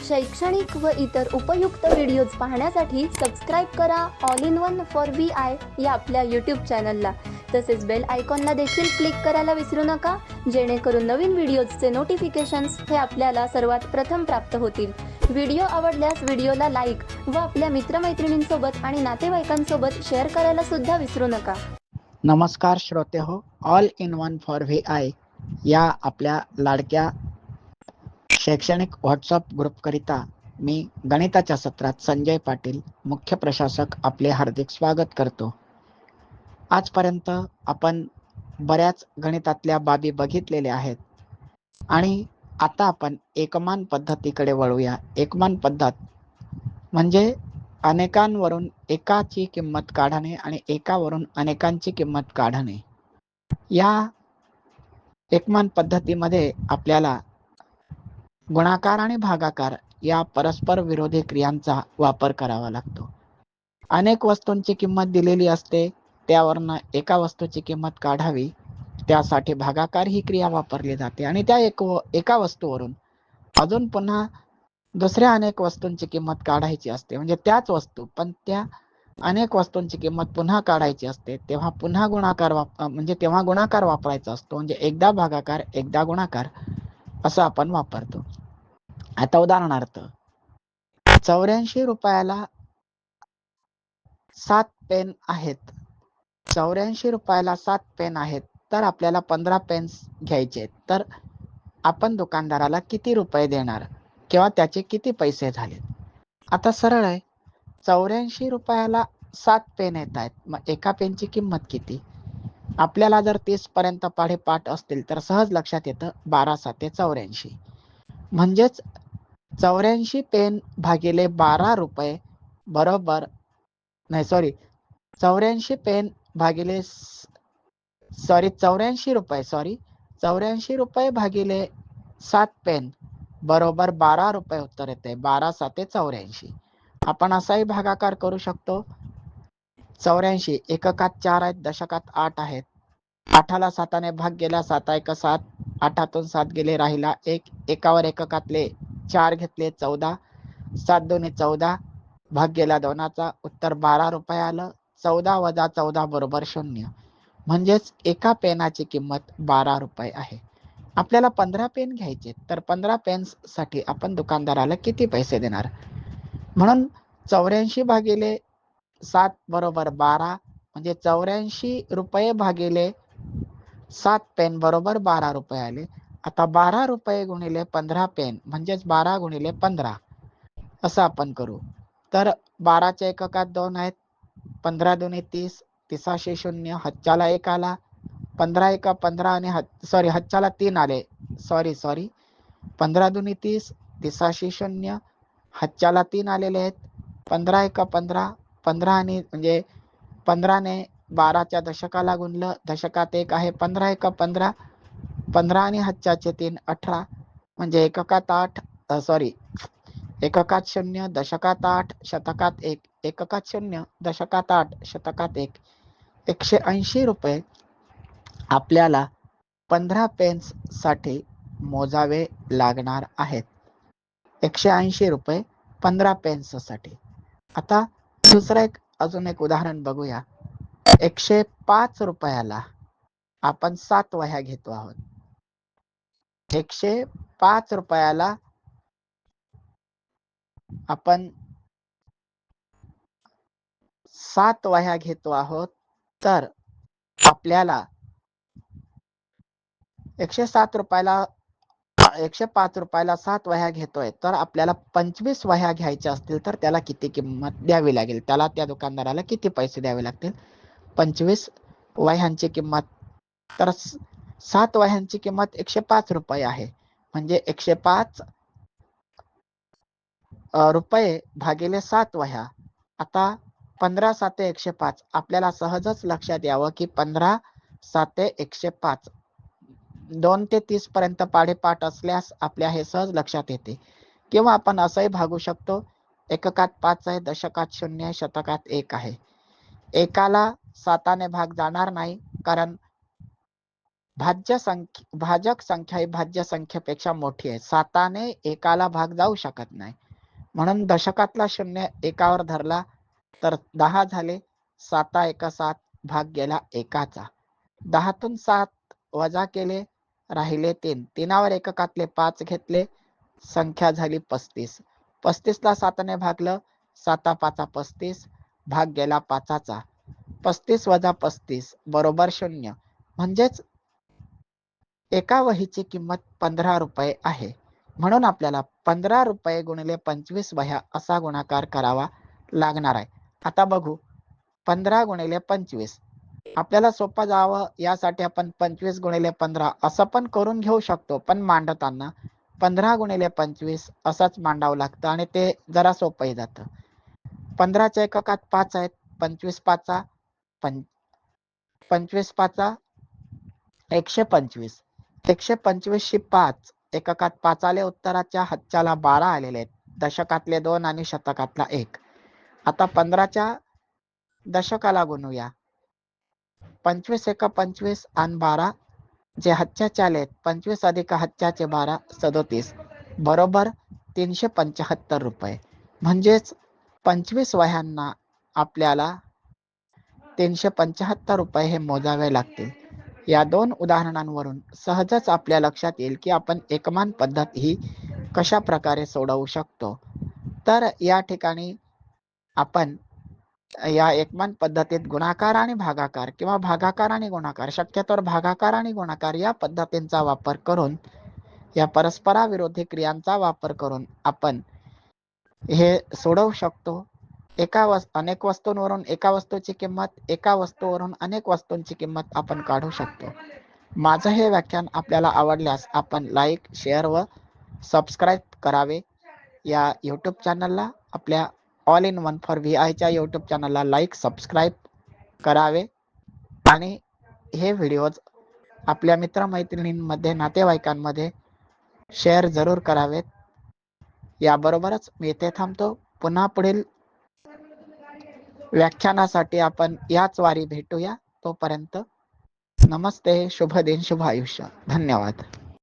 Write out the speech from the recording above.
शैक्षणिक व इतर उपयुक्त व्हिडिओज पाहण्यासाठी सबस्क्राईब करा all in one for VI या आपल्या यूट्यूब चॅनलला. तसेच बेल आयकॉनला देखील क्लिक करायला विसरू नका, जेणेकरून नवीन व्हिडिओजचे नोटिफिकेशन्स हे आपल्याला सर्वात प्रथम प्राप्त होतील. व्हिडिओ आवडल्यास व्हिडिओला लाईक व आपल्या मित्रमैत्रिणींसोबत आणि नातेवाईकांसोबत शेअर करायला सुद्धा विसरू नका. नमस्कार श्रोते हो, all in one for VI या आपल्या लाडक्या शैक्षणिक व्हॉट्सअप ग्रुपकरिता मी गणिताच्या सत्रात संजय पाटील मुख्य प्रशासक आपले हार्दिक स्वागत करतो. आजपर्यंत आपण बऱ्याच गणितातल्या बाबी बघितलेल्या आहेत आणि आता आपण एकमान पद्धतीकडे वळूया. एकमान पद्धत म्हणजे अनेकांवरून एकाची किंमत काढणे आणि एकावरून अनेकांची किंमत काढणे. या एकमान पद्धतीमध्ये आपल्याला गुणाकार आणि भागाकार या परस्पर विरोधी क्रियांचा वापर करावा लागतो. अनेक वस्तूंची किंमत दिलेली असते, त्यावरनं एका वस्तूची किंमत काढावी, त्यासाठी भागाकार ही क्रिया वापरली जाते आणि त्या एका वस्तूवरून अजून पुन्हा दुसऱ्या अनेक वस्तूंची किंमत काढायची असते. म्हणजे त्याच वस्तू पण त्या अनेक वस्तूंची किंमत पुन्हा काढायची असते, तेव्हा पुन्हा तेव्हा गुणाकार वापरायचा असतो. म्हणजे एकदा भागाकार एकदा गुणाकार असं आपण वापरतो. आता उदाहरणार्थ 84 रुपयाला 7 पेन आहेत. 84 रुपयाला 7 पेन आहेत, तर आपल्याला 15 पेन्स घ्यायचे. तर आपण दुकानदाराला किती रुपये देणार किंवा त्याचे किती पैसे झाले? आता सरळ आहे, 84 रुपयाला 7 पेन येत आहेत, मग एका पेनची किंमत किती? आपल्याला जर 30 पर्यंत पाढे पाठ असतील तर सहज लक्षात येतं 12 7 84. म्हणजेच 84 पेन भागिले 12 रुपये बरोबर 84 पेन भागिले 84 रुपये भागिले 7 पेन बरोबर 12 रुपये उत्तर येते. 12 7 84. आपण असाही भागाकार करू शकतो. 84 एककात 4 आहेत, दशकात 8 आहेत. 8ला 7ने भाग गेला, 7 1 7, 8तून 7 गेले, राहिला 1. एकावर एककातले 4 घेतले, 14. 7 2 14, भाग गेला 2चा, उत्तर 12 रुपये आलं. 14 वजा 14 बरोबर 0. म्हणजेच एका पेनाची किंमत 12 रुपये आहे. आपल्याला 15 पेन घ्यायचे, तर 15 पेन्स साठी आपण दुकानदाराला किती पैसे देणार? म्हणून 84 भागिले 7 बरोबर 12, म्हणजे 84 रुपये भागिले 7 पेन बरोबर 12 रुपये आले. आता 12 रुपये गुणिले 15 पेन म्हणजेच 12 गुणिले 15 असं आपण करू. तर 12च्या एककात 2 आहेत, 15 2 30, 30 0, हच्चाला 1 आला, 15 1 15 आणि हच्चाला 3 आले. 15 2 30, 30 0, हच्चाला 3 आलेले आहेत. 15 1 15, 15 आणि म्हणजे 15ने 12च्या दशकाला गुणलं, दशकात 1 आहे. 15 1 15, 15 आणि हच्चाचे 3 18, म्हणजे एककात 0, दशकात 8, शतकात 1, एककात 0, दशकात 8, शतकात 1. 180 रुपये आपल्याला 15 पेन्स साठी मोजावे लागणार आहेत. 180 रुपये 15 पेन्स साठी. आता दुसरं अजून एक उदाहरण बघूया. 105 रुपयाला आपण 7 वह्या घेतो आहोत. 105 रुपयाला आपण 7 वह्या घेतो आहोत, तर आपल्याला 105 रुपयाला 7 वह्या घेतोय, तर आपल्याला 25 वह्या घ्यायच्या असतील तर त्याला किती किंमत द्यावी लागेल? त्या दुकानदाराला किती पैसे द्यावे लागतील? 25 वह्यांची किंमत, तर 7 वह्यांची किंमत 105 रुपये आहे. म्हणजे 105 रुपये भागिले 7 वह्या. आता 15 7 105 आपल्याला सहजच लक्षात यावं की 15 7 105 2 ते 30 पर्यंत पाढेपाठ असल्यास आपल्या हे सहज लक्षात येते. किंवा आपण असंही भागू शकतो, एककात 5 आहे, दशकात 0 आहे, शतकात 1 आहे. एकाला 7ने भाग जाणार नाही, कारण भाजक संख्या ही भाज्य संख्येपेक्षा मोठी आहे. 7ने एकाला भाग जाऊ शकत नाही, म्हणून दशकातला शून्य एकावर धरला तर 10 झाले. 7 एका 7, भाग गेला एकाचा. 10तून 7 वजा केले, राहिले 3. 3वर एककातले 5 घेतले, संख्या झाली 35. 35ला 7ने भागलं, 7 5 35, भाग गेला 5चा. 35 वजा 35 बरोबर 0. म्हणजेच एका वहीची किंमत 15 रुपये आहे. म्हणून आपल्याला 15 रुपये गुणिले 25 वह्या असा गुणाकार करावा लागणार आहे. आता बघू 15 गुणिले 25. आपल्याला सोपं जावं यासाठी आपण 25 गुणिले 15 असं पण करून घेऊ शकतो, पण मांडताना 15 गुणिले 25 असंच मांडावं लागतं आणि ते जरा सोपंही जातं. 15च्या एककात 5 आहेत. 25 5 25 5 125. 125 शी 5 एककात 5 आले, उत्तराच्या हातच्याला 12 आलेले आहेत. दशकातले 2 आणि शतकातला 1. आता 15च्या दशकाला गुणूया. 25 एका 25 आणि 12 जे हातच्याचे आले आहेत. 25 अधिक हातच्याचे 12 37 बरोबर 375 रुपये. म्हणजेच 25 वह्यांना आपल्याला 375 रुपये हे मोजावे लागतील. या 2 उदाहरणांवरून सहजच आपल्या लक्षात येईल की आपण एकमान पद्धत ही कशा प्रकारे सोडवू शकतो. तर या ठिकाणी आपण या एकमान पद्धतीत गुणाकार आणि भागाकार किंवा भागाकार आणि गुणाकार, शक्यतोवर भागाकार आणि गुणाकार या पद्धतींचा वापर करून, या परस्पराविरोधी क्रियांचा वापर करून आपण हे सोडवू शकतो. अनेक वस्तूंवरून एका वस्तूची किंमत, एका वस्तूवरून अनेक वस्तूंची किंमत आपण काढू शकतो. माझं हे व्याख्यान आपल्याला आवडल्यास आपण लाईक, शेअर व सबस्क्राईब करावे. या यूट्यूब चॅनलला, आपल्या ऑल इन वन फॉर VIच्या यूट्यूब चॅनलला लाईक, सबस्क्राईब करावे आणि हे व्हिडिओज आपल्या मित्रमैत्रिणींमध्ये, नातेवाईकांमध्ये शेअर जरूर करावेत. याबरोबरच मी इथे थांबतो. पुन्हा पुढील व्याख्यानासाठी आपण याच वारी भेटूया. तोपर्यंत नमस्ते, शुभ दिन, शुभ आयुष्य. धन्यवाद.